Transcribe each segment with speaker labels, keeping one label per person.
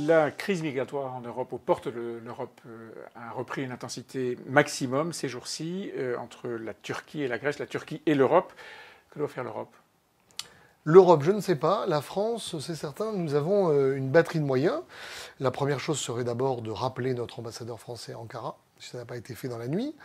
Speaker 1: La crise migratoire en Europe, aux portes de l'Europe, a repris une intensité maximum ces jours-ci entre la Turquie et la Grèce, la Turquie et l'Europe. Que doit faire l'Europe?
Speaker 2: L'Europe, je ne sais pas. La France, c'est certain, nous avons une batterie de moyens. La première chose serait d'abord de rappeler notre ambassadeur français à Ankara, si ça n'a pas été fait dans la nuit.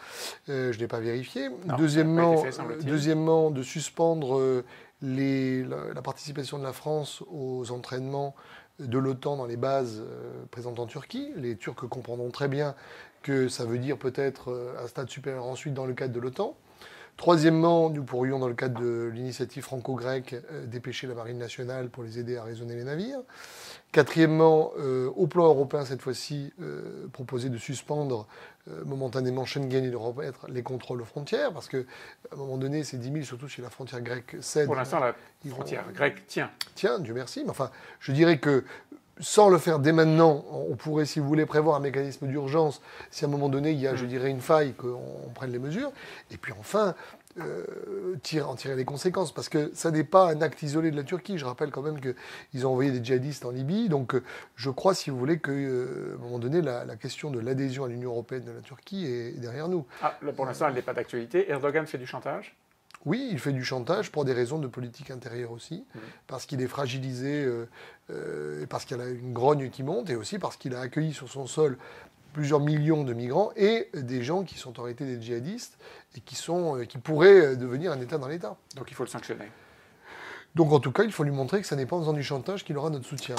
Speaker 2: Je ne l'ai pas vérifié.
Speaker 1: Non,
Speaker 2: Deuxièmement, de suspendre la participation de la France aux entraînements de l'OTAN dans les bases présentes en Turquie. Les Turcs comprendront très bien que ça veut dire peut-être un stade supérieur ensuite dans le cadre de l'OTAN. Troisièmement, nous pourrions, dans le cadre de l'initiative franco-grecque, dépêcher la marine nationale pour les aider à raisonner les navires. Quatrièmement, au plan européen, cette fois-ci, proposer de suspendre momentanément Schengen et de remettre les contrôles aux frontières, parce qu'à un moment donné, ces 10 000, surtout si la frontière grecque cède...
Speaker 1: Pour l'instant, la frontière grecque tient.
Speaker 2: Tiens, Dieu merci. Mais enfin, je dirais que sans le faire dès maintenant, on pourrait, si vous voulez, prévoir un mécanisme d'urgence si à un moment donné, il y a, je dirais, une faille, qu'on prenne les mesures. Et puis enfin, en tirer les conséquences. Parce que ça n'est pas un acte isolé de la Turquie. Je rappelle quand même qu'ils ont envoyé des djihadistes en Libye. Donc je crois, si vous voulez, qu'à un moment donné, la question de l'adhésion à l'Union européenne de la Turquie est derrière nous.
Speaker 1: Ah, là, pour l'instant, elle n'est pas d'actualité. Erdogan fait du chantage?
Speaker 2: Oui, il fait du chantage pour des raisons de politique intérieure aussi, parce qu'il est fragilisé, et parce qu'il y a une grogne qui monte, et aussi parce qu'il a accueilli sur son sol plusieurs millions de migrants et des gens qui sont en réalité des djihadistes et qui pourraient devenir un État dans l'État.
Speaker 1: Donc il faut le sanctionner.
Speaker 2: Donc en tout cas, il faut lui montrer que ce n'est pas en faisant du chantage qu'il aura notre soutien.